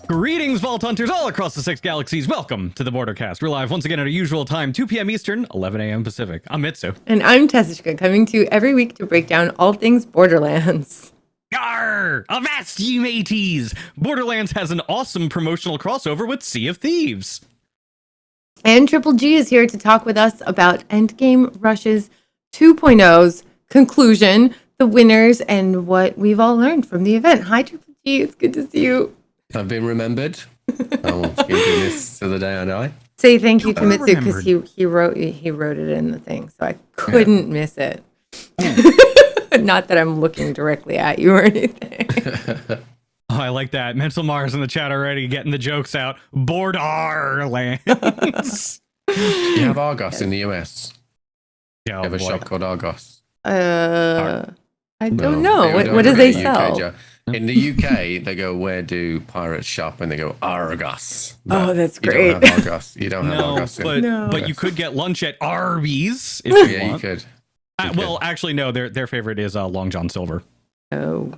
Greetings, Vault Hunters all across the 6 galaxies. Welcome to the Bordercast. We're live once again at our usual time, 2 p.m. Eastern, 11 a.m. Pacific. I'm Mitsu. And I'm Tessishka, coming to you every week to break down all things Borderlands. Yarr! Avast ye mateys! Borderlands has an awesome promotional crossover with Sea of Thieves. And Triple G is here to talk with us about Endgame Rush's 2.0's conclusion, the winners, and what we've all learned from the event. Hi, Triple G. It's good to see you. I've been remembered. I will keep doing this to the day I die. Say thank you to Mitsu because he wrote it in the thing, so I couldn't miss it. Not that I'm looking directly at you or anything. Oh, I like that. Mental Mars in the chat already getting the jokes out. Borderlands. You have Argos in the US. Yeah, You have a shop called Argos. I don't No, know. they What do don't they really sell? UK, Joe. In the UK, they go, where do pirates shop? And they go, Argos. Oh, that's You great. don't have Argos. You don't have Argos. But you could get lunch at Arby's if you want. You could. Well, actually, no. Their favorite is Long John Silver. Oh.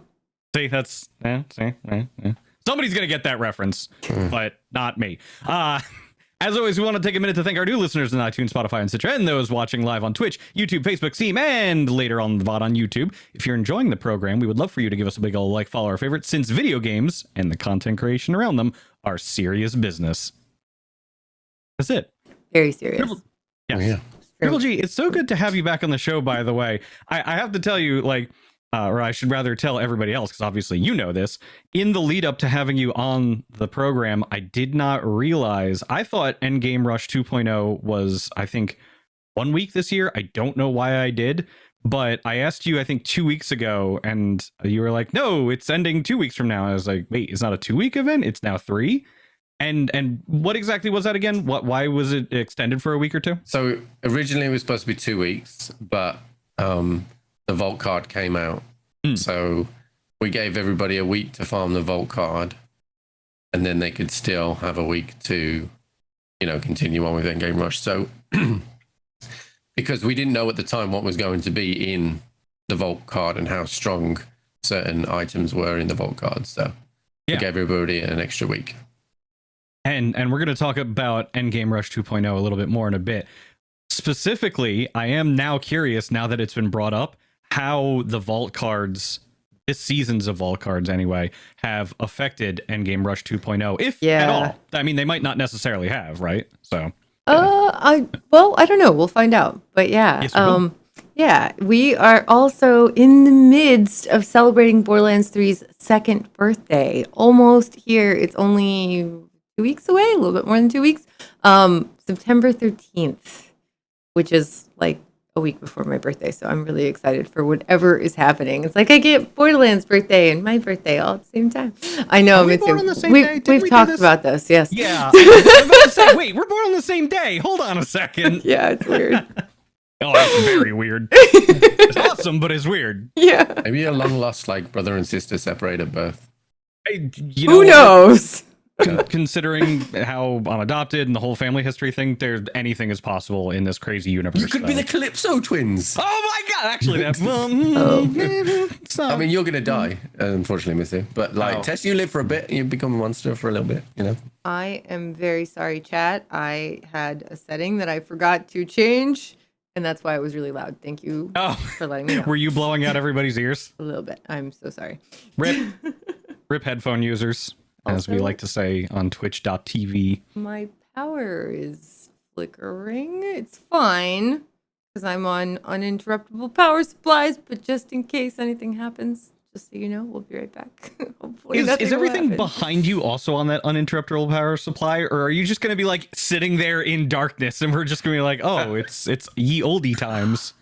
See, that's somebody's gonna get that reference, but not me. As always, we want to take a minute to thank our new listeners on iTunes, Spotify, and Stitcher, and those watching live on Twitch, YouTube, Facebook, Steam, and later on the VOD on YouTube. If you're enjoying the program, we would love for you to give us a big old like, follow, our favorite, since video games and the content creation around them are serious business. That's it. Very serious. Yes. Oh, yeah. Triple G, it's so good to have you back on the show, by the way. I have to tell you, or I should rather tell everybody else, because obviously you know this, in the lead up to having you on the program, I did not realize, I thought Endgame Rush 2.0 was, I think, 1 week this year. I don't know why I did, but I asked you, I think 2 weeks ago, and you were like, no, it's ending 2 weeks from now. I was like, wait, it's not a 2 week event? It's now 3? And what exactly was that again? Why was it extended for a week or two? So originally it was supposed to be 2 weeks, but the vault card came out. So we gave everybody a week to farm the vault card, and then they could still have a week to, continue on with Endgame Rush. So because we didn't know at the time what was going to be in the vault card and how strong certain items were in the vault card. So we gave everybody an extra week. And we're going to talk about Endgame Rush 2.0 a little bit more in a bit. Specifically, I am now curious, now that it's been brought up, how the vault cards, this season's of vault cards anyway, have affected Endgame Rush 2.0, if at all. I mean, they might not necessarily have, right? So, I don't know. We'll find out. But yeah, yes, we are also in the midst of celebrating Borderlands 3's second birthday. Almost here. It's only 2 weeks away, a little bit more than 2 weeks. September 13th, which is like a week before my birthday. So I'm really excited for whatever is happening. It's like I get Borderlands birthday and my birthday all at the same time. I know. Are we born on the same day? We've talked about this. Yes. Yeah. I was about to say, wait, we're born on the same day. Hold on a second. Yeah, it's weird. Oh, that's very weird. It's awesome, but it's weird. Yeah. Maybe a long lost brother and sister separated at birth. Who knows? Considering how I'm adopted and the whole family history thing, anything is possible in this crazy universe. You could be the Calypso twins. Oh my god! Actually, that's I mean, you're gonna die, unfortunately, Missy. But Tess, you live for a bit, you become a monster for a little bit. I am very sorry, chat. I had a setting that I forgot to change, and that's why it was really loud. Thank you for letting me know. Were you blowing out everybody's ears? A little bit. I'm so sorry. Rip headphone users. As we like to say on twitch.tv. My power is flickering. It's fine because I'm on uninterruptible power supplies, but just in case anything happens, just so you know, we'll be right back. Hopefully is everything behind you also on that uninterruptible power supply, or are you just going to be sitting there in darkness and we're just going to be oh, it's ye oldie times?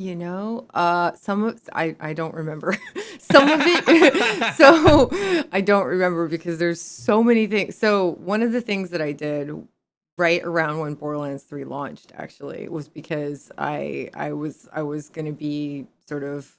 Some of I don't remember some of it. So I don't remember because there's so many things. So one of the things that I did right around when Borderlands 3 launched actually was because I was going to be sort of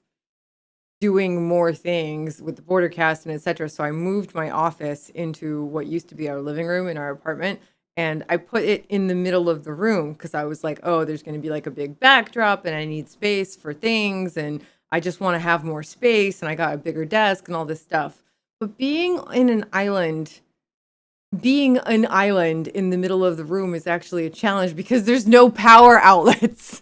doing more things with the Bordercast and etc. So I moved my office into what used to be our living room in our apartment. And I put it in the middle of the room because I was like, oh, there's going to be a big backdrop and I need space for things. And I just want to have more space. And I got a bigger desk and all this stuff. But being in an island being an island in the middle of the room is actually a challenge because there's no power outlets.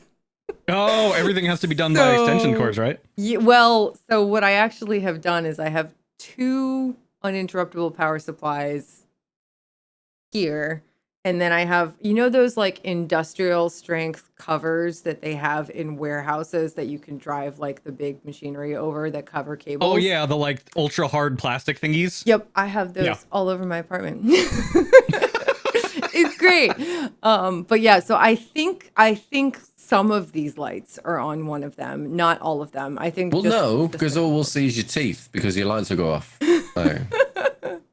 Oh, everything has to be done by extension cords, right? Yeah, well, so what I actually have done is I have 2 uninterruptible power supplies here. And then I have, those like industrial strength covers that they have in warehouses that you can drive like the big machinery over that cover cables. Oh yeah, the like ultra hard plastic thingies. Yep, I have those all over my apartment. It's great. But yeah, so I think some of these lights are on one of them, not all of them. I think. Well, no, because all we'll see is your teeth because your lights will go off. So.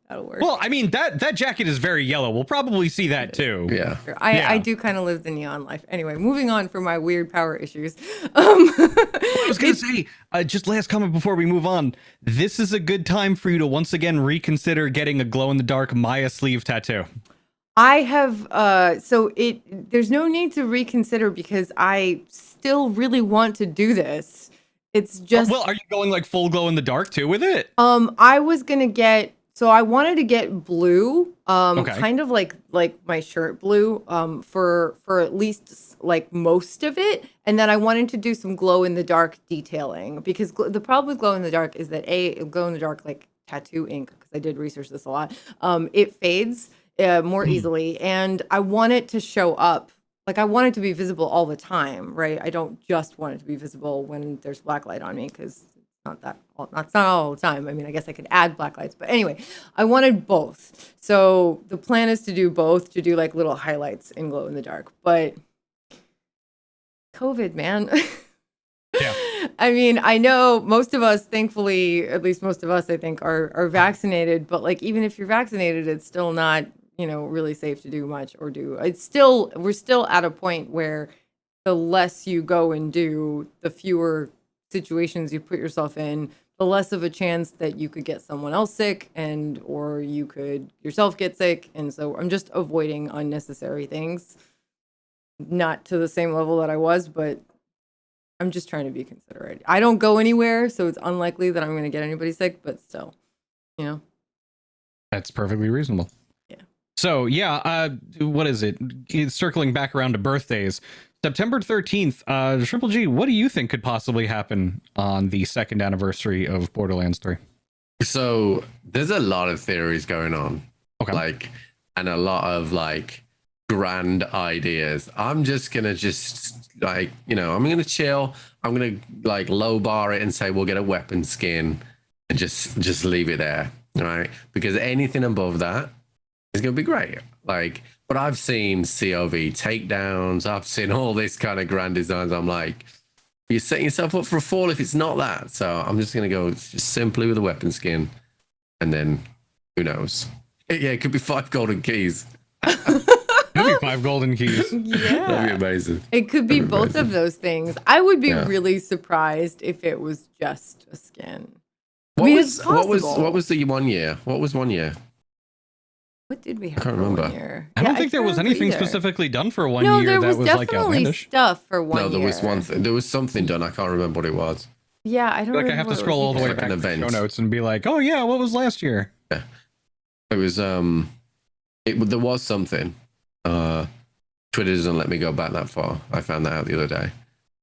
That'll work. Well, I mean that jacket is very yellow. We'll probably see that too. Yeah. I do kind of live the neon life. Anyway, moving on from my weird power issues. I was gonna say, just last comment before we move on. This is a good time for you to once again reconsider getting a glow in the dark Maya sleeve tattoo. I have there's no need to reconsider because I still really want to do this. It's just well, are you going like full glow in the dark too with it? I was gonna get I wanted to get blue, kind of like my shirt blue, for at least like most of it, and then I wanted to do some glow in the dark detailing because the problem with glow in the dark is that glow in the dark like tattoo ink, because I did research this a lot, it fades more easily, and I want it to show up. Like I want it to be visible all the time, right? I don't just want it to be visible when there's black light on me because it's not all the time. I mean, I guess I could add black lights, but anyway, I wanted both. So the plan is to do both, to do like little highlights in glow in the dark. But COVID, man. Yeah. I mean, I know most of us, thankfully, at least most of us, I think, are vaccinated. But like, even if you're vaccinated, it's still not, really safe to do much or do. We're still at a point where the less you go and do, the fewer situations you put yourself in, the less of a chance that you could get someone else sick or you could yourself get sick. And so I'm just avoiding unnecessary things, not to the same level that I was, but I'm just trying to be considerate. I don't go anywhere, so it's unlikely that I'm going to get anybody sick, but still, That's perfectly reasonable. Yeah. So yeah, what is it? Circling back around to birthdays. September 13th, Triple G, what do you think could possibly happen on the 2nd anniversary of Borderlands 3? So there's a lot of theories going on. Okay. And a lot of grand ideas. I'm just gonna I'm gonna chill. I'm gonna low bar it and say we'll get a weapon skin and just leave it there. All right. Because anything above that is gonna be great. But I've seen COV takedowns. I've seen all this kind of grand designs. I'm like, you're setting yourself up for a fall if it's not that. So I'm just going to go just simply with a weapon skin. And then who knows? Yeah, it could be 5 golden keys. Could be 5 golden keys. Yeah. That'd be amazing. It could be both of those things. I would be really surprised if it was just a skin. What was the 1 year? What was 1 year? What did we have? I can't for remember. 1 year? I don't think there was anything specifically done for 1 year there that was like definitely outlandish. stuff for 1 year. No, there was one thing. There was something done. I can't remember what it was. Yeah, I don't. I have to scroll all the way back to the show notes and be like, oh yeah, what was last year? Yeah, it was. There was something. Twitter doesn't let me go back that far. I found that out the other day.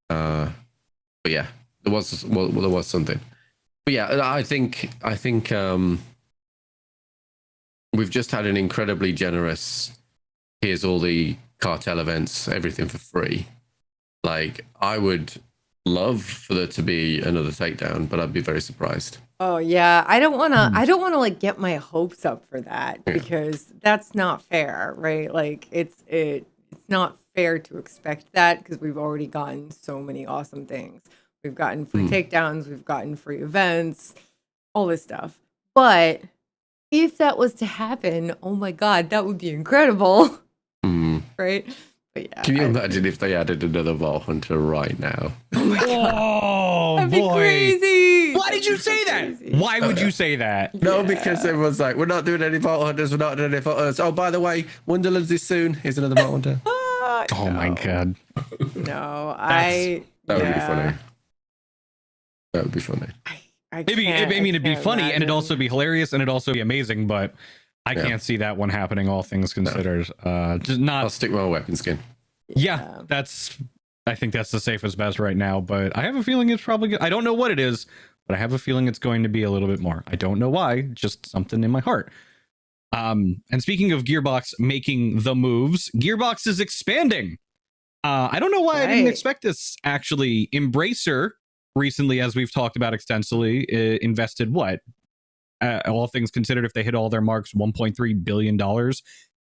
But yeah, there was something. But yeah, I think we've just had an incredibly generous. Here's all the cartel events, everything for free. I would love for there to be another takedown, but I'd be very surprised. Oh yeah, I don't want to get my hopes up for that because that's not fair, right? It's not fair to expect that because we've already gotten so many awesome things. We've gotten free takedowns, we've gotten free events, all this stuff. But if that was to happen, oh my God, that would be incredible. Right? But yeah. Can you imagine if they added another Vault Hunter right now? Oh my God. Oh, that'd be crazy. Why did you say that? Why would you say that? No, because everyone's like, we're not doing any Vault Hunters, we're not doing any Vault Hunters. Oh, by the way, Wonderlands is soon. Here's another Vault Hunter. Oh my God. No, that would be funny. That would be funny. It'd be funny and it'd also be hilarious and it'd also be amazing, but I can't see that one happening, all things considered. Just not. I'll stick with my weapon skin. Yeah, I think that's the safest bet right now, but I have a feeling it's probably good. I don't know what it is, but I have a feeling it's going to be a little bit more. I don't know why, just something in my heart. And speaking of Gearbox making the moves, Gearbox is expanding. I don't know why I didn't expect this, actually. Embracer recently, as we've talked about extensively, invested what? All things considered, if they hit all their marks, $1.3 billion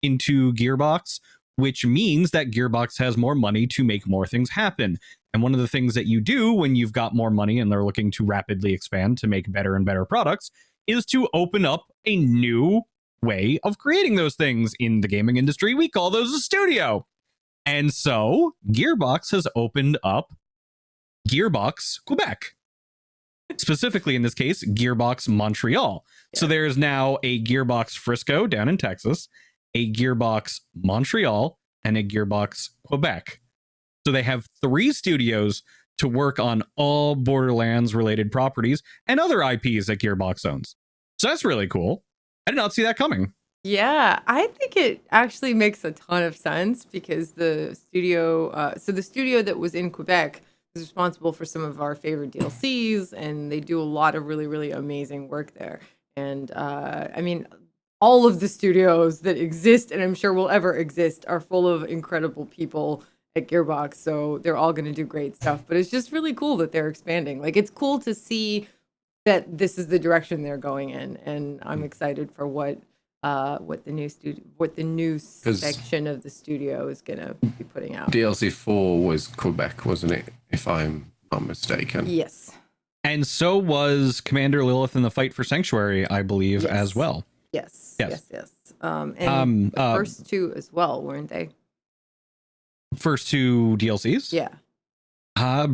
into Gearbox, which means that Gearbox has more money to make more things happen. And one of the things that you do when you've got more money and they're looking to rapidly expand to make better and better products is to open up a new way of creating those things. In the gaming industry, we call those a studio. And so Gearbox has opened up Gearbox Quebec. Specifically in this case, Gearbox Montreal. Yeah. So there's now a Gearbox Frisco down in Texas, a Gearbox Montreal, and a Gearbox Quebec. So they have 3 studios to work on all Borderlands related properties and other IPs that Gearbox owns. So that's really cool. I did not see that coming. Yeah, I think it actually makes a ton of sense because the studio, the studio that was in Quebec is responsible for some of our favorite DLCs, and they do a lot of really, really amazing work there. And I mean, all of the studios that exist, and I'm sure will ever exist, are full of incredible people at Gearbox. So they're all going to do great stuff. But it's just really cool that they're expanding. Like, it's cool to see that this is the direction they're going in, and I'm excited for what the new section of the studio is going to be putting out. DLC 4 was Quebec, wasn't it? If I'm not mistaken. Yes. And so was Commander Lilith in the Fight for Sanctuary, I believe, as well. Yes. And the first 2 as well, weren't they? First 2 DLCs? Yeah. I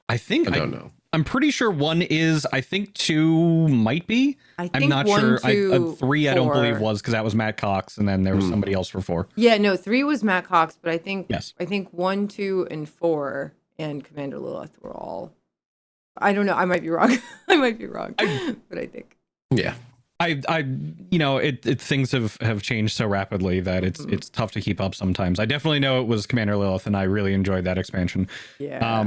don't know. I'm pretty sure 1 is. I think 2 might be. I'm not 1, sure. 2, 3, 4. I don't believe was, because that was Matt Cox, and then there was somebody else for 4. Yeah, no, 3 was Matt Cox, but I think yes. I think 1, 2, and 4 and Commander Lilith were all. I don't know. I might be wrong. But I think. Yeah. Things have changed so rapidly that it's tough to keep up sometimes. I definitely know it was Commander Lilith, and I really enjoyed that expansion. Yeah.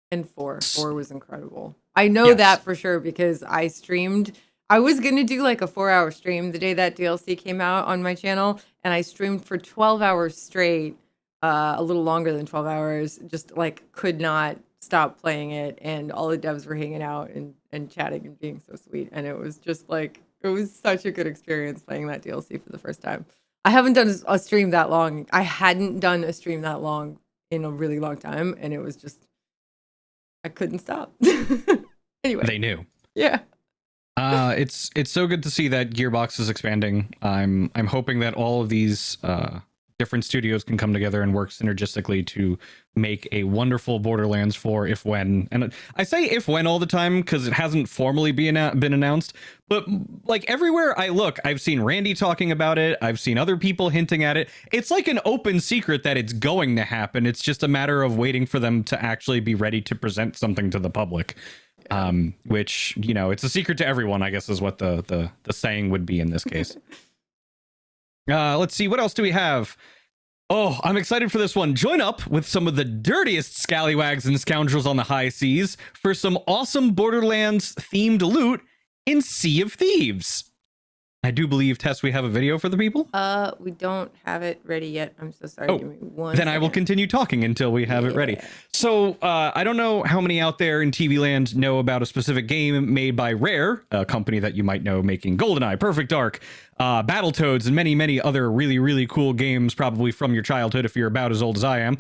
And 4 was incredible. I know that for sure because I streamed. I was going to do like a 4-hour stream the day that DLC came out on my channel, and I streamed for 12 hours straight, a little longer than 12 hours, just like could not stop playing it, and all the devs were hanging out and chatting and being so sweet, and it was just like, it was such a good experience playing that DLC for the first time. I haven't done a stream that long. I hadn't done a stream that long in a really long time, and it was just, I couldn't stop. Anyway. They knew. Yeah. It's so good to see that Gearbox is expanding. I'm hoping that all of these different studios can come together and work synergistically to make a wonderful Borderlands 4 if when. And I say if when all the time because it hasn't formally been announced, but like everywhere I look, I've seen Randy talking about it. I've seen other people hinting at it. It's like an open secret that it's going to happen. It's just a matter of waiting for them to actually be ready to present something to the public. Which, it's a secret to everyone, I guess, is what the saying would be in this case. Let's see, what else do we have? Oh, I'm excited for this one. Join up with some of the dirtiest scallywags and scoundrels on the high seas for some awesome Borderlands themed loot in Sea of Thieves. I do believe, Tess, we have a video for the people. We don't have it ready yet. I'm so sorry. Oh, give me one then second. I will continue talking until we have it ready. So I don't know how many out there in TV land know about a specific game made by Rare, a company that you might know making GoldenEye, Perfect Dark, Battletoads, and many, many other really, really cool games, probably from your childhood if you're about as old as I am,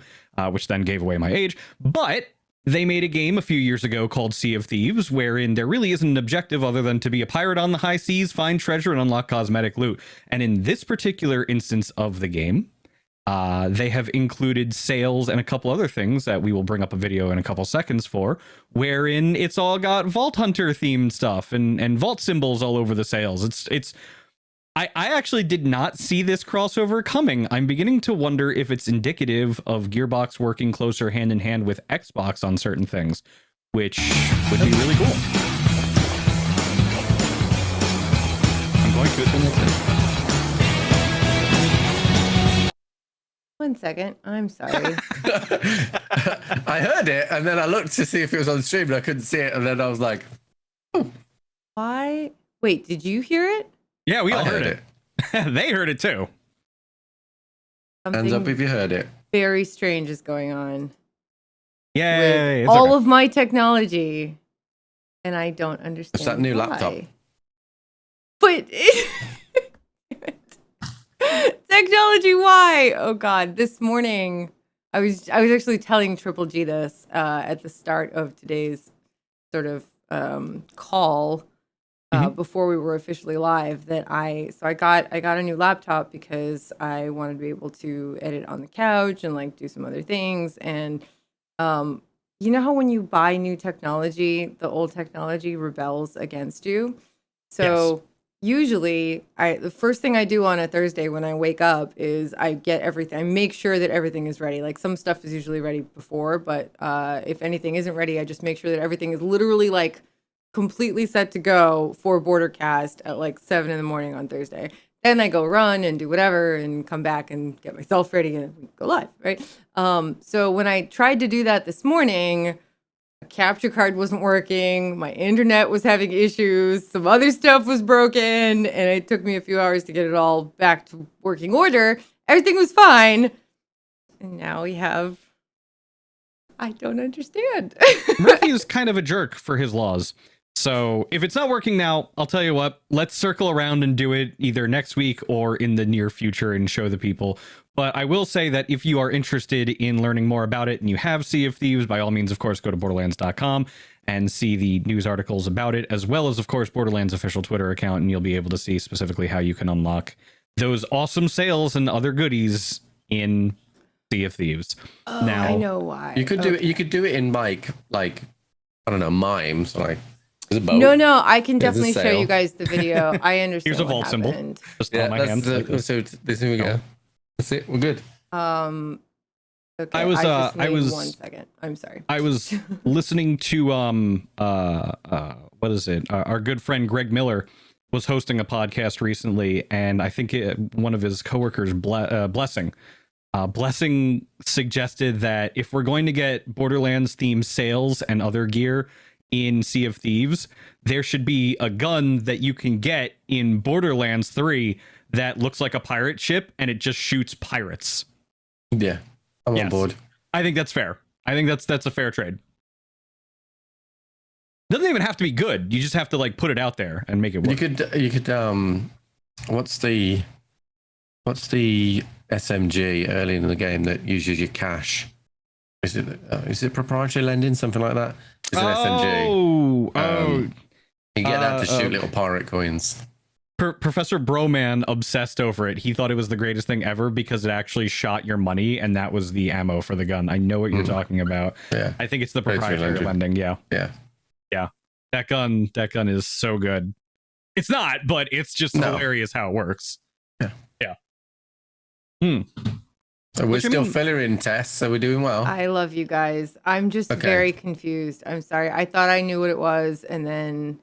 which then gave away my age. But they made a game a few years ago called Sea of Thieves, wherein there really isn't an objective other than to be a pirate on the high seas, find treasure, and unlock cosmetic loot. And in this particular instance of the game, they have included sales and a couple other things that we will bring up a video in a couple seconds for, wherein it's all got Vault Hunter themed stuff and vault symbols all over the sales. I actually did not see this crossover coming. I'm beginning to wonder if it's indicative of Gearbox working closer hand in hand with Xbox on certain things, which would be really cool. I'm going to assume that's it. 1 second. I'm sorry. I heard it, and then I looked to see if it was on stream, and I couldn't see it, and then I was like, Why? Wait, did you hear it? Yeah, we all I heard it. They heard it too. Hands up if you heard it. Very strange is going on. Yay! With all of my technology, and I don't understand. It's that new why. laptop. But technology, why? Oh God! This morning, I was actually telling Triple G this at the start of today's sort of call before we were officially live. That I got a new laptop because I wanted to be able to edit on the couch and like do some other things. And you know how when you buy new technology, the old technology rebels against you. So usually the first thing I do on a Thursday when I wake up is I get everything. I make sure that everything is ready. Like some stuff is usually ready before, but if anything isn't ready, I just make sure that everything is literally like completely set to go for Bordercast at like 7 a.m. on Thursday. Then I go run and do whatever and come back and get myself ready and go live, right? So when I tried to do that this morning, a capture card wasn't working, my internet was having issues, some other stuff was broken, and it took me a few hours to get it all back to working order. Everything was fine. And now we have... I don't understand. Murphy is kind of a jerk for his laws. So if it's not working now, I'll tell you what, let's circle around and do it either next week or in the near future and show the people. But I will say that if you are interested in learning more about it and you have Sea of Thieves, by all means, of course, go to borderlands.com and see the news articles about it, as well as, of course, Borderlands' official Twitter account, and you'll be able to see specifically how you can unlock those awesome sales and other goodies in Sea of Thieves. Oh, now, I know why. You could do it. You could do it in like I don't know, mimes. Like there's a boat. No, I can There's a definitely show sail. you guys the video. I understand. here's a what vault symbol. happened. Just Yeah, on my hand. like this. so this here we go. That's it. We're good. Okay, I was, just I need was- 1 second. I'm sorry. I was listening to what is it? Our good friend Greg Miller was hosting a podcast recently, and I think one of his coworkers, Blessing suggested that if we're going to get Borderlands themed sales and other gear in Sea of Thieves, there should be a gun that you can get in Borderlands 3 that looks like a pirate ship and it just shoots pirates. Yeah, I'm on board. I think that's fair. I think that's a fair trade. Doesn't even have to be good. You just have to like put it out there and make it work. You could what's the SMG early in the game that uses your cash? Is it proprietary lending, something like that? It's an SMG. You get that to shoot little pirate coins. Professor Broman obsessed over it. He thought it was the greatest thing ever because it actually shot your money, and that was the ammo for the gun. I know what you're talking about. Yeah, I think it's the proprietary lending. Yeah. That gun is so good. It's not, but it's just hilarious how it works. So we're still filling, Tess, so we're doing well. I love you guys. I'm just very confused. I'm sorry. I thought I knew what it was, and then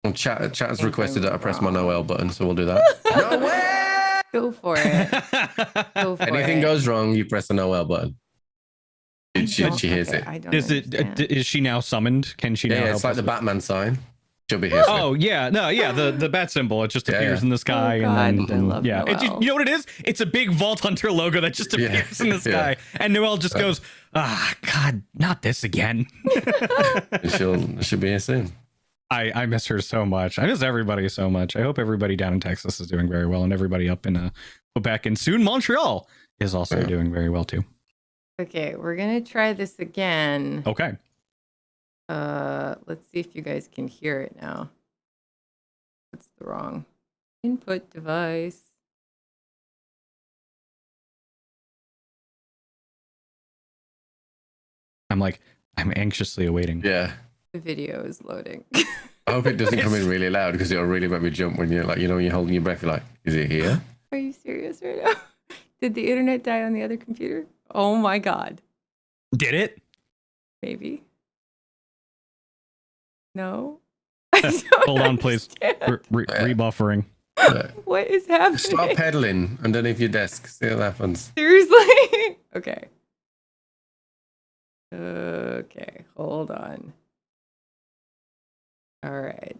Well, chat has requested that I press my Noel button, so we'll do that. Noel! go for it. Go for Anything it. goes wrong, you press the Noel button. She hears it. I don't Is she now summoned? Can she now Yeah, help it's like us the with- Batman sign. She'll be here soon. Oh yeah, no, yeah, the bat symbol. It just appears yeah. in the sky, God, and I then love yeah, Noelle. you know what it is? It's a big Vault Hunter logo that just appears in the sky, and Noelle just goes, God, not this again. She'll be here soon. I miss her so much. I miss everybody so much. I hope everybody down in Texas is doing very well, and everybody up in Quebec and soon Montreal is also doing very well too. Okay, we're gonna try this again. Okay. Let's see if you guys can hear it now. That's the wrong input device. I'm anxiously awaiting. Yeah. The video is loading. I hope it doesn't come in really loud because it'll really make me jump when you're like, you know, when you're holding your breath. You're like, is it here? Are you serious right now? Did the internet die on the other computer? Oh my God. Did it? Maybe. No. Hold on, please. Rebuffering. Look, What is happening? start pedaling underneath your desk. See what happens. Seriously? Okay. Okay, hold on. All right.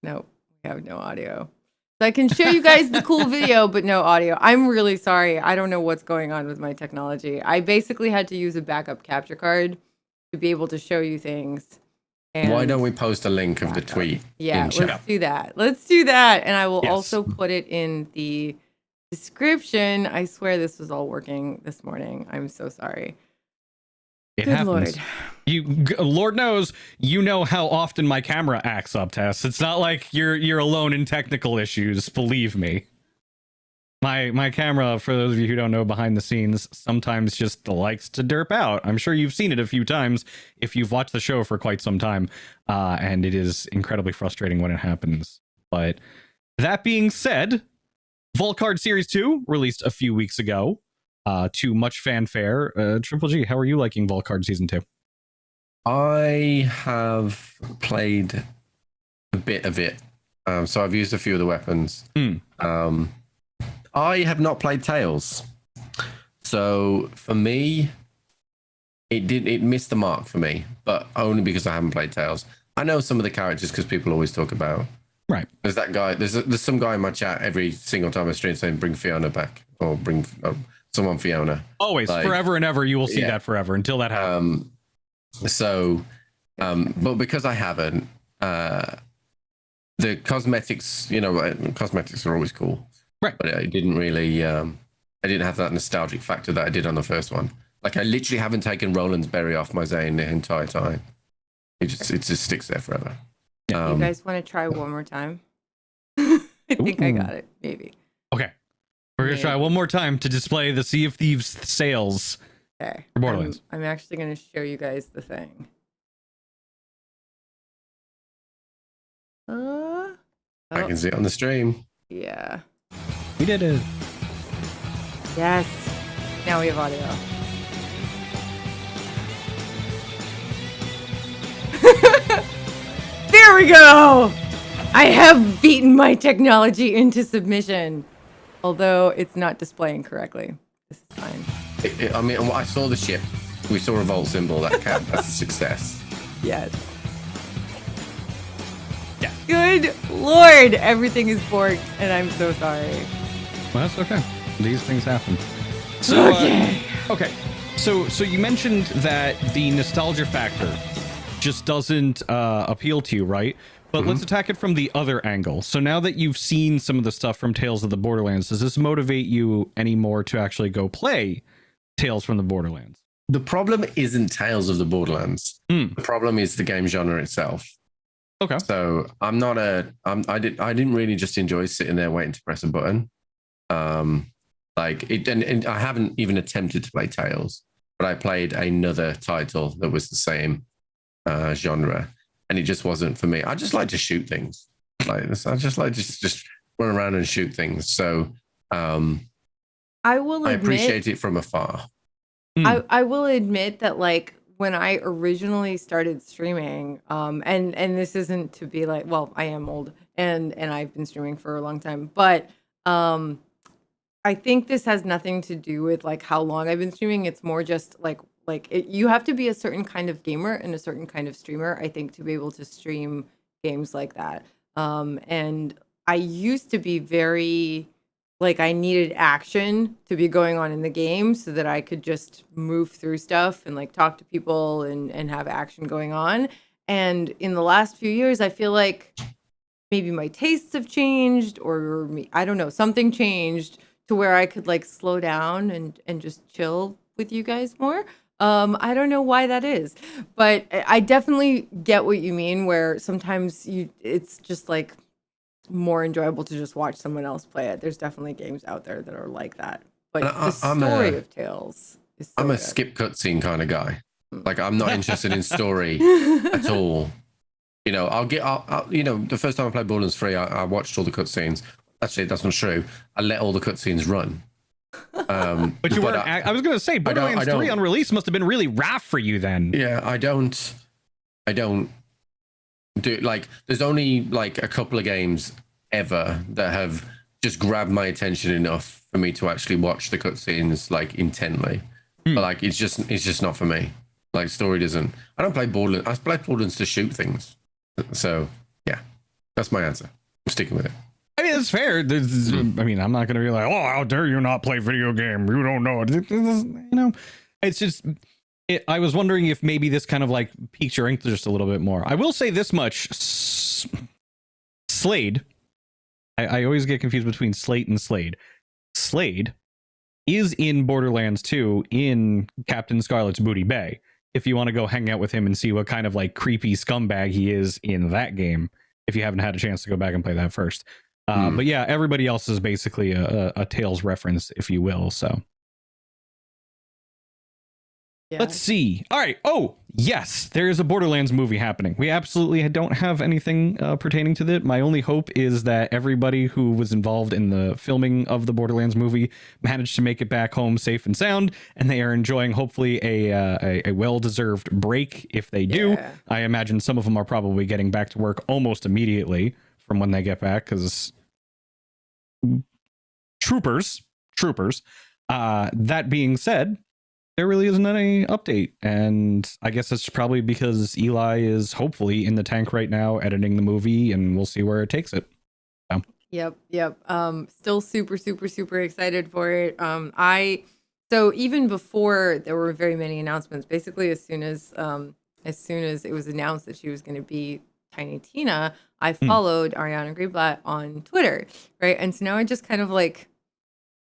Nope, we have no audio. So I can show you guys the cool video, but no audio. I'm really sorry. I don't know what's going on with my technology. I basically had to use a backup capture card to be able to show you things. Why don't we post a link of the tweet? Yeah, in chat? let's do that. Let's do that. And I will Yes. also put it in the description. I swear this was all working this morning. I'm so sorry. It Good happens. Lord. Lord knows, you know how often my camera acts up, Tess. It's not like you're alone in technical issues. Believe me. My camera, for those of you who don't know behind the scenes, sometimes just likes to derp out. I'm sure you've seen it a few times if you've watched the show for quite some time, and it is incredibly frustrating when it happens. But that being said, Vault Card Series 2 released a few weeks ago, to much fanfare. Triple G, how are you liking Vault Card Season 2? I have played a bit of it, so I've used a few of the weapons. I have not played Tales, so for me, it missed the mark for me, but only because I haven't played Tales. I know some of the characters because people always talk about. Right. There's that guy. There's some guy in my chat every single time I stream saying bring Fiona back or bring someone Fiona. Always, Like, forever and ever, you will see yeah. that forever until that happens. But because I haven't, the cosmetics, cosmetics are always cool. Right. But it didn't really, I didn't have that nostalgic factor that I did on the first one. Like, I literally haven't taken Roland's berry off my Zane the entire time. It just sticks there forever. You guys want to try one more time? I think I got it. Maybe. Okay. We're going to try one more time to display the Sea of Thieves sales Okay. for Borderlands. I'm actually going to show you guys the thing. I can see it on the stream. Yeah. We did it. Yes. Now we have audio. There we go. I have beaten my technology into submission. Although it's not displaying correctly. This is fine. I mean, I saw the ship. We saw a Volt symbol. That's a success. Yes. Yeah. Good Lord. Everything is borked, and I'm so sorry. Well, that's okay. These things happen. So, okay. So you mentioned that the nostalgia factor just doesn't appeal to you, right? But let's attack it from the other angle. So now that you've seen some of the stuff from Tales of the Borderlands, does this motivate you anymore to actually go play Tales from the Borderlands? The problem isn't Tales of the Borderlands. The problem is the game genre itself. Okay. So I didn't really just enjoy sitting there waiting to press a button. Like it, and I haven't even attempted to play Tales, but I played another title that was the same genre. And it just wasn't for me. I just like to shoot things. Like this. I just like to just run around and shoot things. So I will admit, appreciate it from afar. I will admit that, like, when I originally started streaming, and this isn't to be like, well, I am old and I've been streaming for a long time, but I think this has nothing to do with like how long I've been streaming. It's more just you have to be a certain kind of gamer and a certain kind of streamer, I think, to be able to stream games like that. And I used to be very like I needed action to be going on in the game so that I could just move through stuff and like talk to people and have action going on. And in the last few years, I feel like maybe my tastes have changed, or I don't know, something changed to where I could like slow down and just chill with you guys more. I don't know why that is, but I definitely get what you mean, where sometimes it's just like more enjoyable to just watch someone else play it. There's definitely games out there that are like that. But the story of Tales is so I'm a good. skip cutscene kind of guy. Like, I'm not interested in story at all. You know, I'll the first time I played Borderlands 3, I watched all the cutscenes. Actually, that's not true. I let all the cutscenes run. But you weren't. I was going to say, Borderlands 3 on release must have been really rough for you then. Yeah, I don't There's only like a couple of games ever that have just grabbed my attention enough for me to actually watch the cutscenes like intently. But like it's just not for me. Like story doesn't. I don't play Borderlands. I play Borderlands to shoot things. So yeah, that's my answer. I'm sticking with it. I mean, it's fair. I mean, I'm not going to be like, oh, how dare you not play video game? You don't know it. You know, it's just, I was wondering if maybe this kind of like piqued your interest a little bit more. I will say this much. Slade, I always get confused between Slate and Slade. Slade is in Borderlands 2 in Captain Scarlet's Booty Bay. If you want to go hang out with him and see what kind of like creepy scumbag he is in that game, if you haven't had a chance to go back and play that first. But yeah, everybody else is basically a Tales reference, if you will. So Yeah. let's see. All right. Oh, yes, there is a Borderlands movie happening. We absolutely don't have anything pertaining to that. My only hope is that everybody who was involved in the filming of the Borderlands movie managed to make it back home safe and sound, and they are enjoying hopefully a well-deserved break. If they do, Yeah. I imagine some of them are probably getting back to work almost immediately from when they get back, because troopers. That being said, there really isn't any update, and I guess it's probably because Eli is hopefully in the tank right now editing the movie, and we'll see where it takes it. Yep. Still super excited for it. So even before there were very many announcements, basically as soon as it was announced that she was going to be Tiny Tina, I followed Ariana Greenblatt on Twitter, right? And so now I just kind of like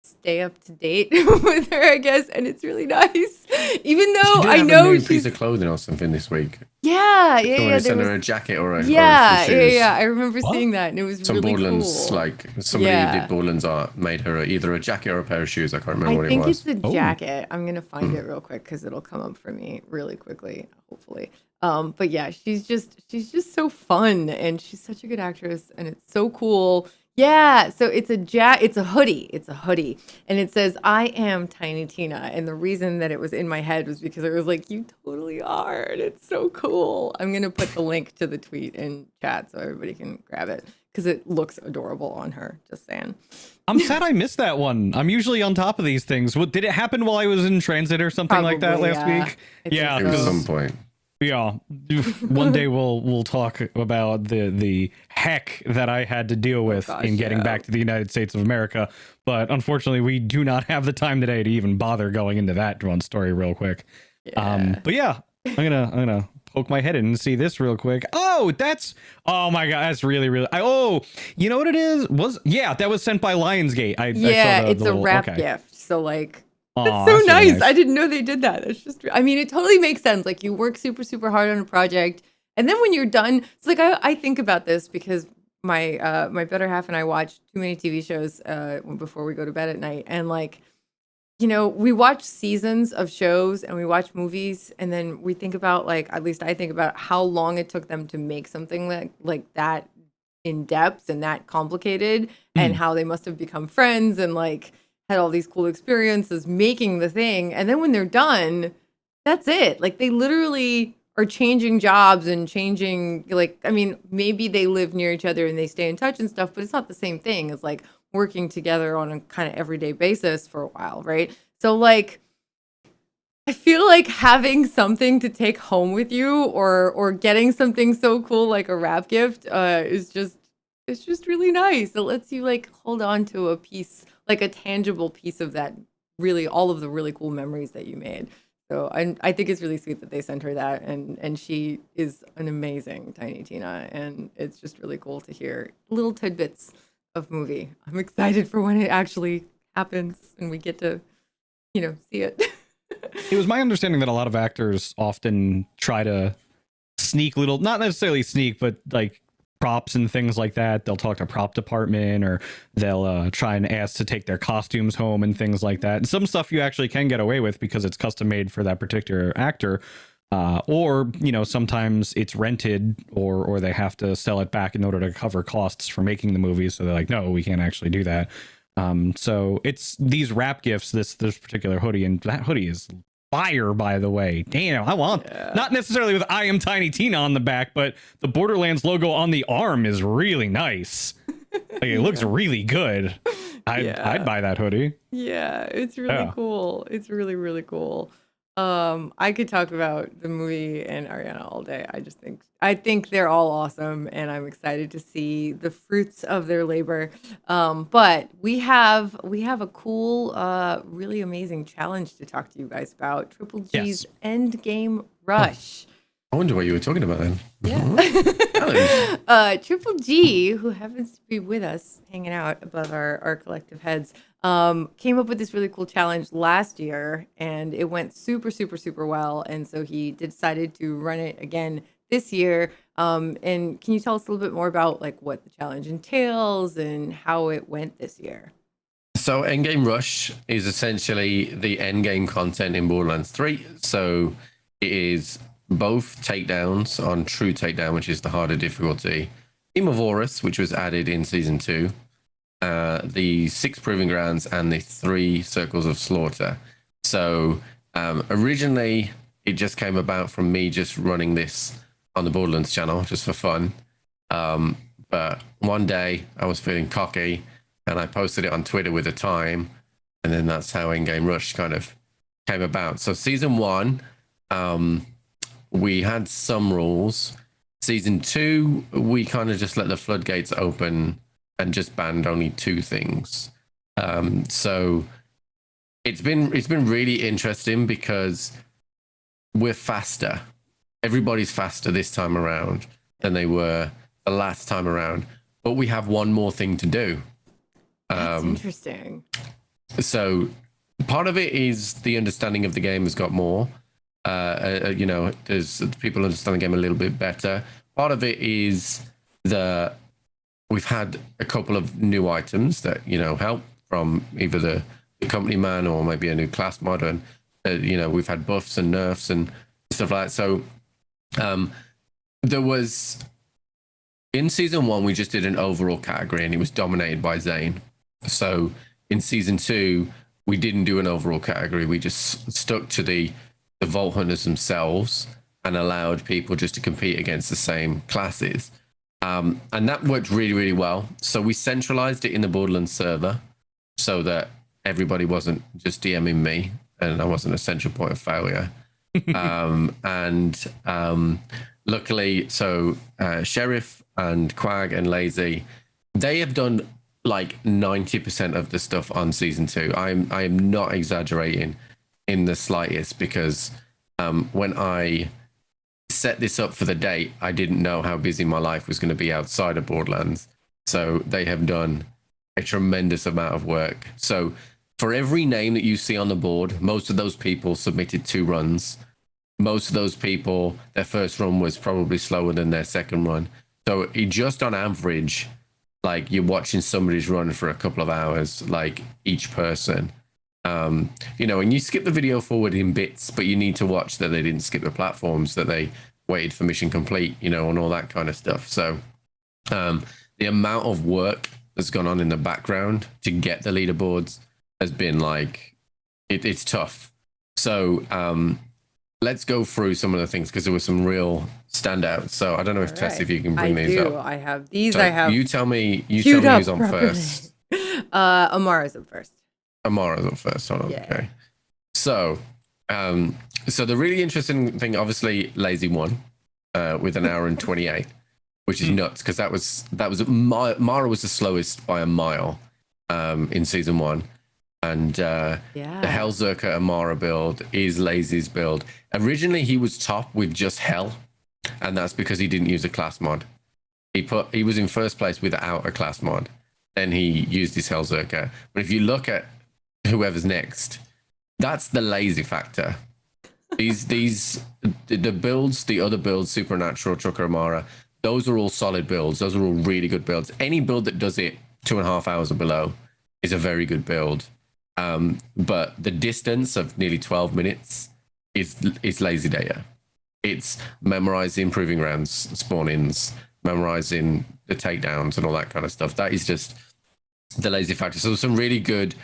stay up to date with her, I guess, and it's really nice. Even though I know a new she's piece of clothing or something this week. yeah. Someone sent there her was- a jacket or some yeah. shoes. I remember seeing that, and it was Some really Borderlands, cool. like somebody who did Borderlands art made her either a jacket or a pair of shoes. I can't remember what I it think was. it's a jacket. I'm gonna find it real quick because it'll come up for me really quickly, hopefully. But yeah, she's just so fun, and she's such a good actress, and it's so cool. Yeah, so it's a hoodie, and it says "I am Tiny Tina," and the reason that it was in my head was because it was like, you totally are, and it's so cool. I'm gonna put the link to the tweet in chat so everybody can grab it because it looks adorable on her. Just saying. I'm sad I missed that one. I'm usually on top of these things. What did it happen while I was in transit or something like that Probably, last yeah. week? I think Yeah, At so. because some point. yeah, one day we'll talk about the heck that I had to deal with gosh, in getting yeah. back to the United States of America. But unfortunately, we do not have the time today to even bother going into that one story real quick. Yeah. But yeah, I'm gonna poke my head in and see this real quick. Oh my god, that's really. You know what it is? That was sent by Lionsgate. I saw It's the a little, wrap okay. gift. So like, Aw, it's so that's really nice. I didn't know they did that. It's just, I mean, it totally makes sense. Like you work super hard on a project, and then when you're done, it's like I think about this because my better half and I watch too many TV shows before we go to bed at night, and like, you know, we watch seasons of shows and we watch movies, and then we think about, like, at least I think about how long it took them to make something like that in depth and that complicated, and how they must have become friends and like had all these cool experiences making the thing. And then when they're done, that's it. Like they literally are changing jobs and changing, like, I mean, maybe they live near each other and they stay in touch and stuff, but it's not the same thing as like working together on a kind of everyday basis for a while, right? So like, I feel like having something to take home with you or getting something so cool like a wrap gift is just really nice. It lets you like hold on to a piece, like a tangible piece of that, really all of the really cool memories that you made. So I think it's really sweet that they sent her that, and she is an amazing Tiny Tina, and it's just really cool to hear little tidbits of movie. I'm excited for when it actually happens and we get to, you know, see it. It was my understanding that a lot of actors often try to sneak little, not necessarily sneak, but like props and things like that. They'll talk to prop department, or they'll try and ask to take their costumes home and things like that. And some stuff you actually can get away with because it's custom made for that particular actor. Or, you know, sometimes it's rented, or they have to sell it back in order to cover costs for making the movie. So they're like, no, we can't actually do that. So it's these wrap gifts, this particular hoodie, and that hoodie is fire, by the way. Damn, I want Yeah. not necessarily with I Am Tiny Tina on the back, but the Borderlands logo on the arm is really nice. Like it looks really good. I'd buy that hoodie. Yeah, it's really cool. It's really, really cool. I could talk about the movie and Ariana all day. I think they're all awesome, and I'm excited to see the fruits of their labor. But we have a cool, really amazing challenge to talk to you guys about. Triple G's End Game Rush. I wonder what you were talking about then. Yeah. Triple G, who happens to be with us, hanging out above our collective heads, came up with this really cool challenge last year, and it went super, super, super well. And so he decided to run it again this year. And can you tell us a little bit more about like what the challenge entails and how it went this year? So Endgame Rush is essentially the endgame content in Borderlands 3. So it is both takedowns on True Takedown, which is the harder difficulty, Team of Horus, which was added in Season 2, the 6 Proving Grounds, and the 3 Circles of Slaughter. So originally, it just came about from me just running this on the Borderlands channel, just for fun. But one day, I was feeling cocky, and I posted it on Twitter with a time, and then that's how Endgame Rush kind of came about. So Season 1... we had some rules. Season 2, we kind of just let the floodgates open and just banned only 2 things. So it's been really interesting because we're faster. Everybody's faster this time around than they were the last time around. But we have one more thing to do. That's interesting. So part of it is the understanding of the game has got more. There's people understand the game a little bit better. Part of it is we've had a couple of new items that help from either the company man or maybe a new class mod, and we've had buffs and nerfs and stuff like that. So there was in Season 1 we just did an overall category and it was dominated by Zane. So in Season 2 we didn't do an overall category. We just stuck to the Vault Hunters themselves and allowed people just to compete against the same classes. And that worked really, really well. So we centralized it in the Borderlands server so that everybody wasn't just DMing me and I wasn't a central point of failure. Luckily, so Sheriff and Quag and Lazy, they have done like 90% of the stuff on Season 2. I am not exaggerating in the slightest, because when I set this up for the date, I didn't know how busy my life was going to be outside of Borderlands. So they have done a tremendous amount of work. So for every name that you see on the board, most of those people submitted 2 runs. Most of those people, their first run was probably slower than their second run. So it just on average, like you're watching somebody's run for a couple of hours, like each person. And you skip the video forward in bits, but you need to watch that they didn't skip the platforms, that they waited for mission complete, and all that kind of stuff. So the amount of work that's gone on in the background to get the leaderboards has been like, it's tough. So let's go through some of the things, because there were some real standouts. So I don't know if Tess, if you can bring these up. I have these. So you tell me who's on first. Amara's up first. Amara's up first. Hold on. Yeah. Okay. So, so the really interesting thing, obviously, Lazy won with an hour and 28, which is nuts, because that was Mara was the slowest by a mile in Season 1, and the Hellzerker Amara build is Lazy's build. Originally, he was top with just Hell, and that's because he didn't use a class mod. He was in first place without a class mod. Then he used his Hellzerker. But if you look at whoever's next, that's the lazy factor. The builds, the other builds, Supernatural, Trucker Amara, those are all solid builds. Those are all really good builds. Any build that does it 2.5 hours or below is a very good build. But the distance of nearly 12 minutes is lazy data. It's memorizing proving grounds, spawn-ins, memorizing the takedowns and all that kind of stuff. That is just the lazy factor. So some really good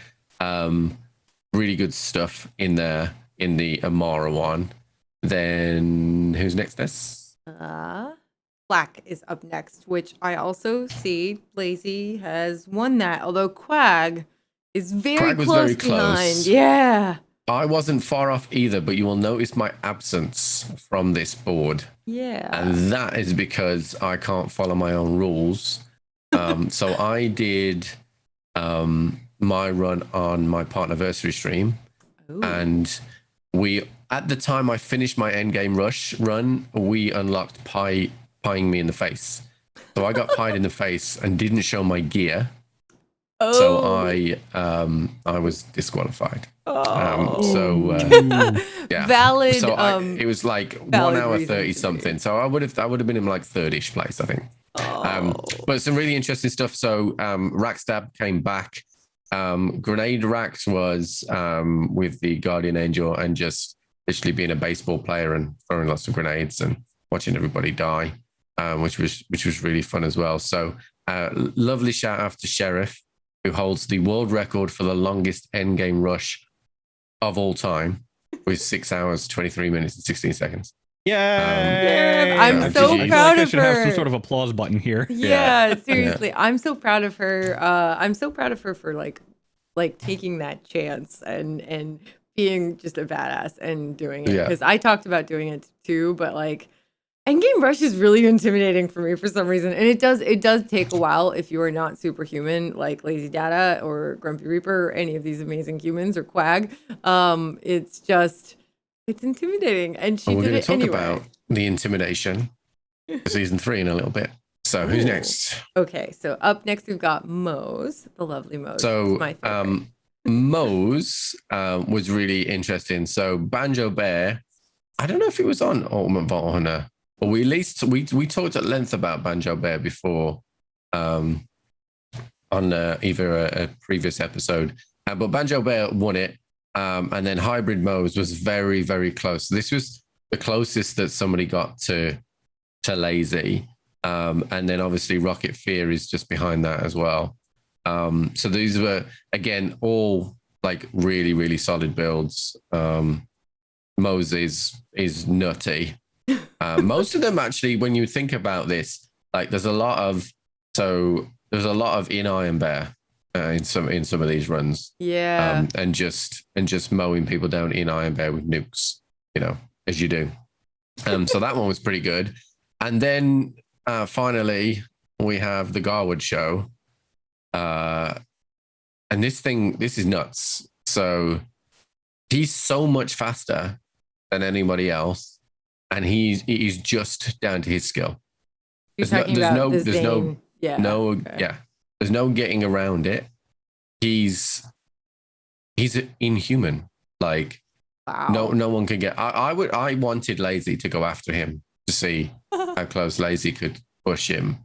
stuff in there. in the Amara one. Then who's next? This Black is up next, which I also see Lazy has won that, although Quag is very Quag was close very behind. close. Yeah. I wasn't far off either, but you will notice my absence from this board. Yeah. And that is because I can't follow my own rules. So I did my run on my partnerversary stream. Ooh. And we, at the time I finished my endgame rush run, we unlocked pieing me in the face. So I got pied in the face and didn't show my gear. So I was disqualified. Yeah. Valid. So it was like 1 hour 30 something. So I would have been in like third-ish place, I think. But some really interesting stuff. So Rackstab came back. Grenade Racks was with the Guardian Angel and just literally being a baseball player and throwing lots of grenades and watching everybody die, which was really fun as well. So lovely shout out to Sheriff, who holds the world record for the longest endgame rush of all time with 6 hours, 23 minutes, and 16 seconds. Yeah, I'm so proud I of should have some her. sort of applause button here. Yeah, seriously. I'm so proud of her. I'm so proud of her for like taking that chance and being just a badass and doing it. Because I talked about doing it too, but like Endgame Rush is really intimidating for me for some reason. And it does take a while if you are not superhuman, like Lazy Data or Grumpy Reaper or any of these amazing humans or Quag. It's intimidating. And she did it anyway. We're going to talk about the intimidation for season 3 in a little bit. So who's next? Okay, so up next we've got Mose, the lovely Mose. So my favorite. Mose was really interesting. So Banjo Bear, I don't know if it was on Ultimate Vault Hunter, but we talked at length about Banjo Bear before on either a previous episode. But Banjo Bear won it, and then Hybrid Mose was very, very close. This was the closest that somebody got to Lazy. And then obviously Rocket Fear is just behind that as well. So these were, again, all like really, really solid builds. Mose is nutty. Most of them actually, when you think about this, like there's a lot of in Iron Bear in some of these runs. Yeah. And just mowing people down in Iron Bear with nukes, as you do. So that one was pretty good. And then finally, we have the Garwood show. And this is nuts. So he's so much faster than anybody else. And he's just down to his skill. There's no getting around it. He's inhuman. Like, wow. No one can get. I wanted Lazy to go after him to see how close Lazy could push him.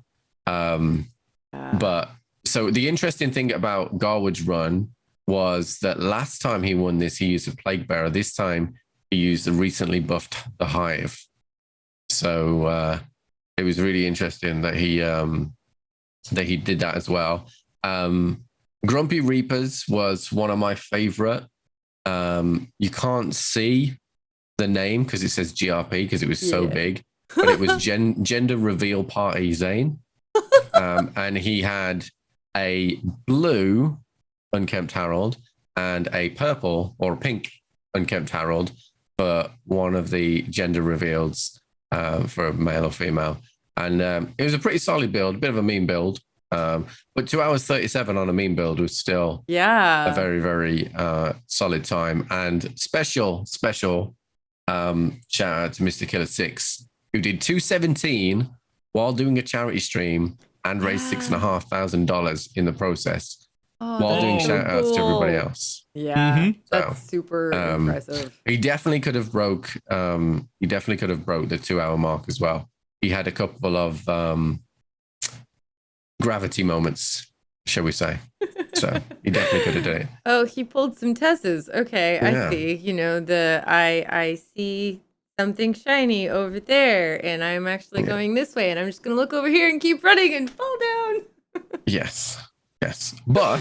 But so the interesting thing about Garwood's run was that last time he won this, he used a Plague Bearer. This time he used the recently buffed the Hive. So it was really interesting that he did that as well. Grumpy Reapers was one of my favorite. You can't see the name because it says GRP because it was so big, but it was Gender Reveal Party Zane. And he had a blue Unkempt Herald and a purple or pink Unkempt Herald for one of the gender reveals for a male or female. And it was a pretty solid build, a bit of a meme build. But 2 hours 37 on a meme build was still a very, very solid time. And special shout out to Mr. Killer 6, who did 217 while doing a charity stream and raised $6,500 in the process while doing shout outs to everybody else. Yeah, that's super impressive. He definitely could have broke the 2 hour mark as well. He had a couple of gravity moments, shall we say. So he definitely could have done it. Oh, he pulled some Tesses. Okay, I see. I see something shiny over there, and I'm actually going this way, and I'm just going to look over here and keep running and fall down. Yes. Yes, but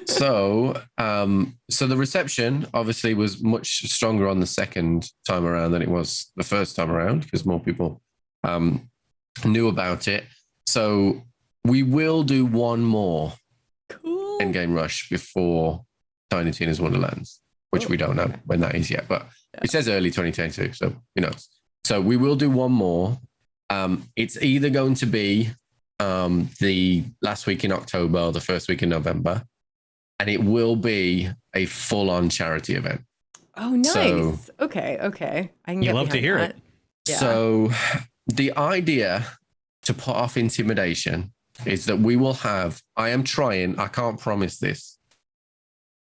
so the reception obviously was much stronger on the second time around than it was the first time around because more people knew about it. So we will do one more Cool. Endgame Rush before Tiny Tina's Wonderlands, which we don't know when that is yet, but it says early 2022, so who knows? So we will do one more. It's either going to be the last week in October or the first week in November, and it will be a full-on charity event. Oh, nice. So, okay. I can You get love to behind hear that. it. Yeah. So the idea to put off intimidation is that we will have, I can't promise this.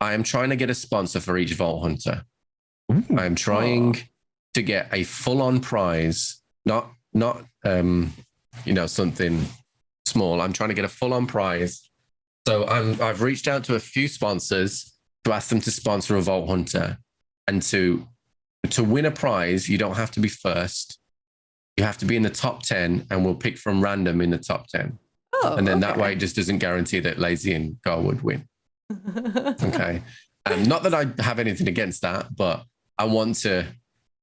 I am trying to get a sponsor for each Vault Hunter. Ooh. I am trying to get a full-on prize, not something small. I'm trying to get a full-on prize. So I've reached out to a few sponsors to ask them to sponsor a Vault Hunter. And to win a prize, you don't have to be first. You have to be in the top 10, and we'll pick from random in the top 10. Oh, And then that way it just doesn't guarantee that Lazy and Garwood win. Okay. Not that I have anything against that, but I want to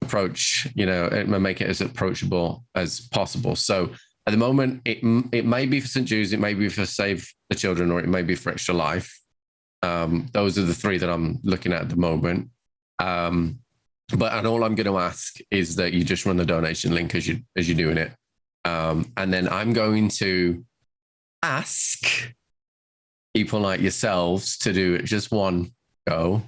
approach, make it as approachable as possible. So at the moment, it may be for St. Jude's, it may be for Save the Children, or it may be for Extra Life. Those are the three that I'm looking at the moment. But all I'm going to ask is that you just run the donation link as you're doing it. And then I'm going to ask people like yourselves to do it just one go.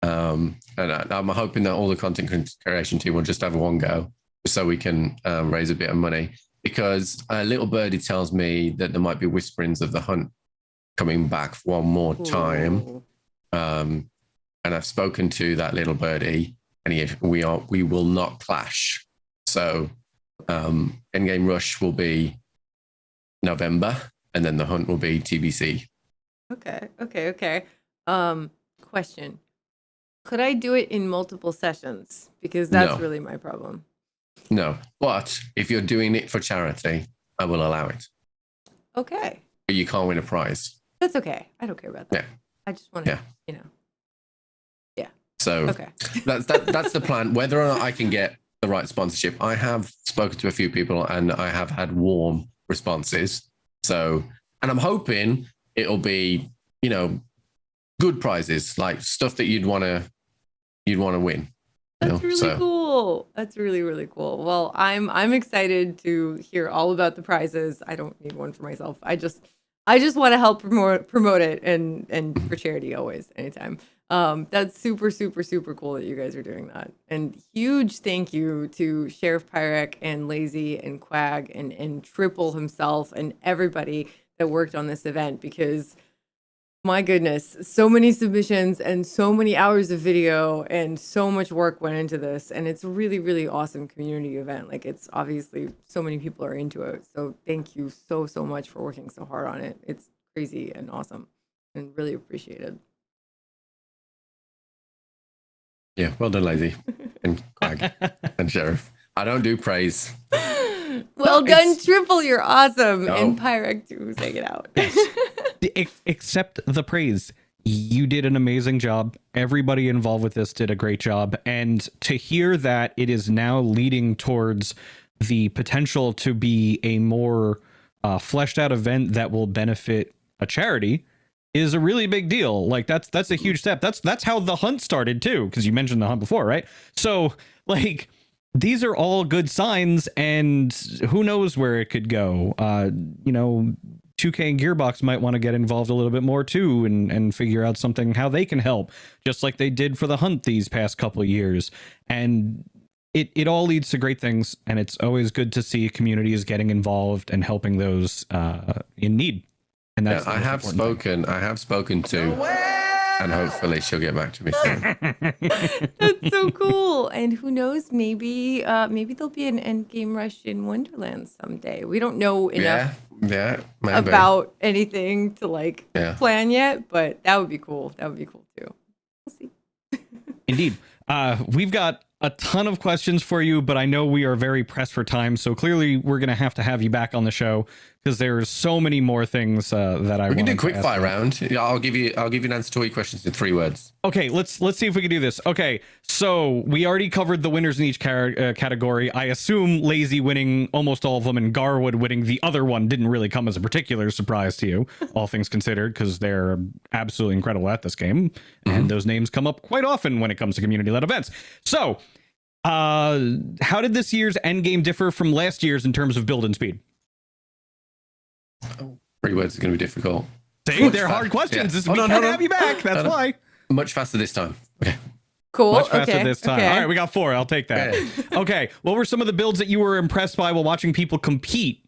And I'm hoping that all the content creation team will just have one go so we can raise a bit of money, because a little birdie tells me that there might be whisperings of the hunt coming back one more time. And I've spoken to that little birdie, and we will not clash. So Endgame Rush will be November, and then the hunt will be TBC. Okay. Question. Could I do it in multiple sessions? Because that's really my problem. No, but if you're doing it for charity, I will allow it. Okay. But you can't win a prize. That's okay. I don't care about that. Yeah. I just want to, Yeah. So that's the plan. Whether or not I can get the right sponsorship, I have spoken to a few people and I have had warm responses. So, and I'm hoping it'll be, good prizes, like stuff that you'd want to win. That's really cool. That's really, really cool. Well, I'm excited to hear all about the prizes. I don't need one for myself. I just want to help promote it and for charity always, anytime. That's super, super, super cool that you guys are doing that. And huge thank you to Sheriff Pyrek and Lazy and Quag and Triple himself and everybody that worked on this event, because my goodness, so many submissions and so many hours of video and so much work went into this. And it's a really, really awesome community event. Like, it's obviously so many people are into it. So thank you so, so much for working so hard on it. It's crazy and awesome and really appreciated. Yeah, well done, Lazy and Quag and Sheriff. I don't do praise. Well done, Triple. You're awesome. No. And Pyrek too, who's hanging out. Accept the praise. You did an amazing job. Everybody involved with this did a great job. And to hear that it is now leading towards the potential to be a more fleshed out event that will benefit a charity is a really big deal. Like, that's a huge step. That's how the hunt started too, because you mentioned the hunt before, right? So like, these are all good signs, and who knows where it could go. 2K and Gearbox might want to get involved a little bit more too, and figure out something, how they can help, just like they did for the hunt these past couple of years. And it all leads to great things, and it's always good to see communities getting involved and helping those in need. And that's I have spoken to, and hopefully she'll get back to me soon. That's so cool. And who knows, maybe there'll be an Endgame Rush in Wonderland someday. We don't know enough about anything to plan yet, but that would be cool. That would be cool too. We'll see. Indeed. We've got a ton of questions for you, but I know we are very pressed for time. So clearly we're going to have you back on the show, because there's so many more things that I We can do wanted to quick ask fire about. round. Yeah, I'll give you an answer to all your questions in 3 words. Okay, let's see if we can do this. Okay, so we already covered the winners in each category. I assume Lazy winning almost all of them and Garwood winning the other one didn't really come as a particular surprise to you, all things considered, because they're absolutely incredible at this game, and those names come up quite often when it comes to community-led events. So, how did this year's endgame differ from last year's in terms of build and speed? 3 words is going to be difficult. See, they're hard questions. Yeah. This, we can't have you back. That's why. Much faster this time. Okay. Cool. Much faster okay. this time. Okay. All right, we got 4. I'll take that. Okay. What were some of the builds that you were impressed by while watching people compete?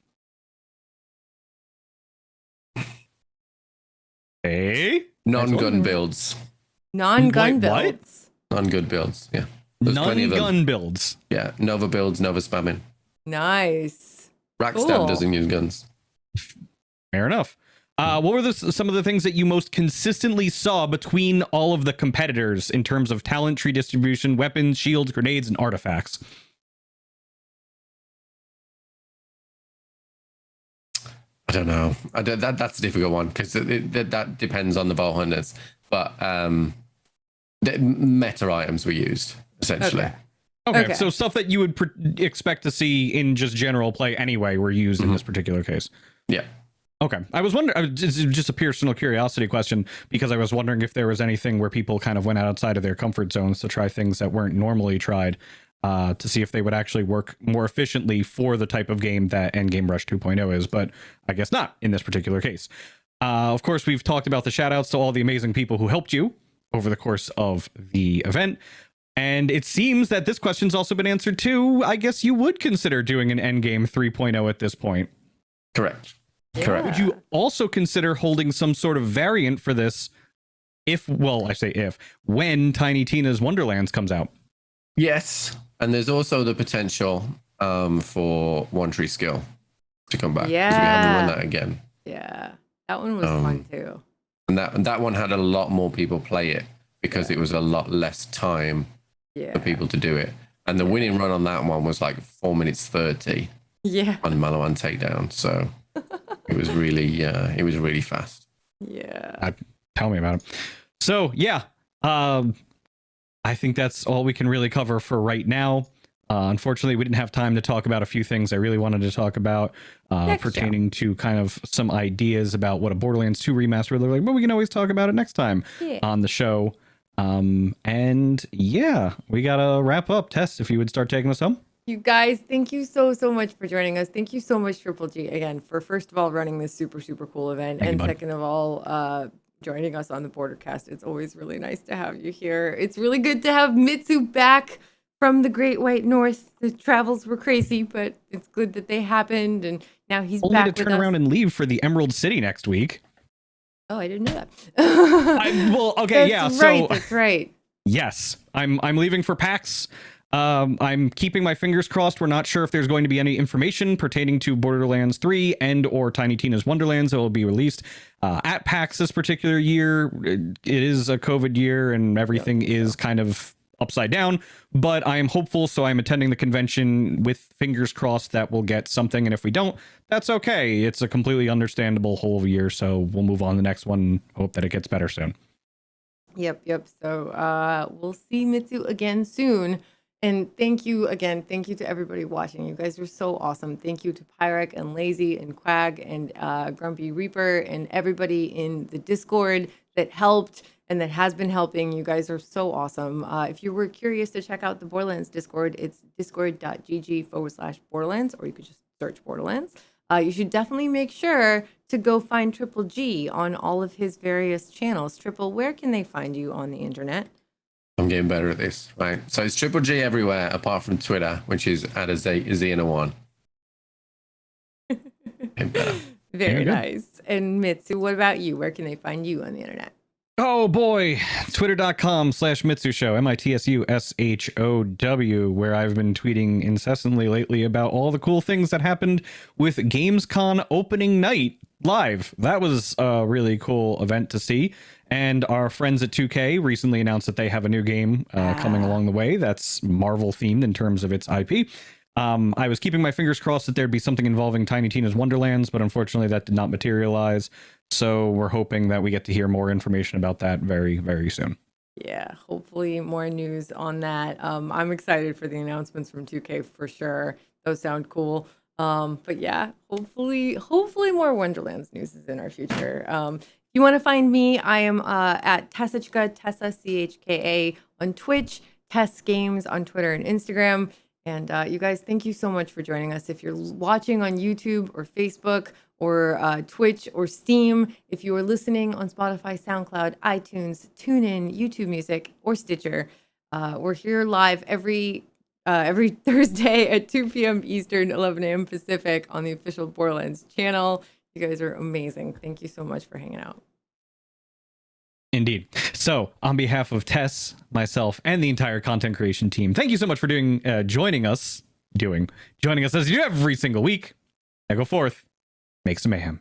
Hey? Non-gun builds. Non-gun Wait, what? builds. Non-good builds. Yeah. There's plenty of them. Non-gun builds. Yeah. Nova builds, Nova spamming. Nice. Rackstab Cool. doesn't use guns. Fair enough. What were some of the things that you most consistently saw between all of the competitors in terms of talent tree distribution, weapons, shields, grenades, and artifacts? I don't know. That's a difficult one because that depends on the Vault Hunters. But the meta items were used, essentially. Okay, so stuff that you would expect to see in just general play anyway were used in this particular case. Yeah. Okay, I was wondering, it's just a personal curiosity question, because I was wondering if there was anything where people kind of went outside of their comfort zones to try things that weren't normally tried, to see if they would actually work more efficiently for the type of game that Endgame Rush 2.0 is, but I guess not in this particular case. Of course, we've talked about the shout outs to all the amazing people who helped you over the course of the event. And it seems that this question's also been answered too. I guess you would consider doing an Endgame 3.0 at this point. Correct. Yeah. Correct. Would you also consider holding some sort of variant for this when Tiny Tina's Wonderlands comes out? Yes. And there's also the potential for One Tree Skill to come back. Yeah. Because we haven't run that again. Yeah. That one was fun too. And that one had a lot more people play it because it was a lot less time for people to do it. And the winning run on that one was like 4 minutes 30 on Malawan takedown. So it was really fast. Yeah. Tell me about it. So yeah, I think that's all we can really cover for right now. Unfortunately, we didn't have time to talk about a few things I really wanted to talk about pertaining to kind of some ideas about what a Borderlands 2 remaster would look like, but we can always talk about it next time on the show. And yeah, we gotta wrap up. Tess, if you would start taking us home. You guys, thank you so much for joining us. Thank you so much, Triple G, again, for first of all running this super cool event, and second of all, joining us on the Bordercast. It's always really nice to have you here. It's really good to have Mitsu back from the Great White North. The travels were crazy, but it's good that they happened, and now he's Only back to with turn us. around and leave for the Emerald City next week. Oh, I didn't know that. That's right. Yes, I'm leaving for PAX. I'm keeping my fingers crossed. We're not sure if there's going to be any information pertaining to Borderlands 3 and or Tiny Tina's Wonderlands that will be released at PAX this particular year. It is a COVID year and everything is kind of upside down, but I am hopeful, so I'm attending the convention with fingers crossed that we'll get something, and if we don't, that's okay. It's a completely understandable whole year, so we'll move on to the next one. Hope that it gets better soon. Yep. So we'll see Mitsu again soon. And thank you again. Thank you to everybody watching. You guys are so awesome. Thank you to Pyrek and Lazy and Quag and Grumpy Reaper and everybody in the Discord that helped and that has been helping. You guys are so awesome. If you were curious to check out the Borderlands Discord, it's discord.gg/Borderlands, or you could just search Borderlands. You should definitely make sure to go find Triple G on all of his various channels. Triple, where can they find you on the internet? I'm getting better at this, right? So it's Triple G everywhere apart from Twitter, which is @Xena1. Very nice. And Mitsu, what about you? Where can they find you on the internet? Oh boy, twitter.com/Mitsu Show, MITSUSHOW, where I've been tweeting incessantly lately about all the cool things that happened with Gamescom opening night live. That was a really cool event to see. And our friends at 2K recently announced that they have a new game coming along the way that's Marvel themed in terms of its IP. I was keeping my fingers crossed that there'd be something involving Tiny Tina's Wonderlands, but unfortunately that did not materialize. So we're hoping that we get to hear more information about that very, very soon. Yeah, hopefully more news on that. I'm excited for the announcements from 2K for sure. Those sound cool. But yeah, hopefully more Wonderlands news is in our future. If you want to find me, I am at Tessachka, Tessa CHKA on Twitch, Tess Games on Twitter and Instagram. And you guys, thank you so much for joining us. If you're watching on YouTube or Facebook or Twitch or Steam, if you are listening on Spotify, SoundCloud, iTunes, TuneIn, YouTube Music, or Stitcher, we're here live every Thursday at 2 p.m. Eastern, 11 a.m. Pacific on the official Borderlands channel. You guys are amazing. Thank you so much for hanging out. Indeed. So, on behalf of Tess, myself, and the entire content creation team, thank you so much for joining us as you do every single week. Now go forth, make some mayhem.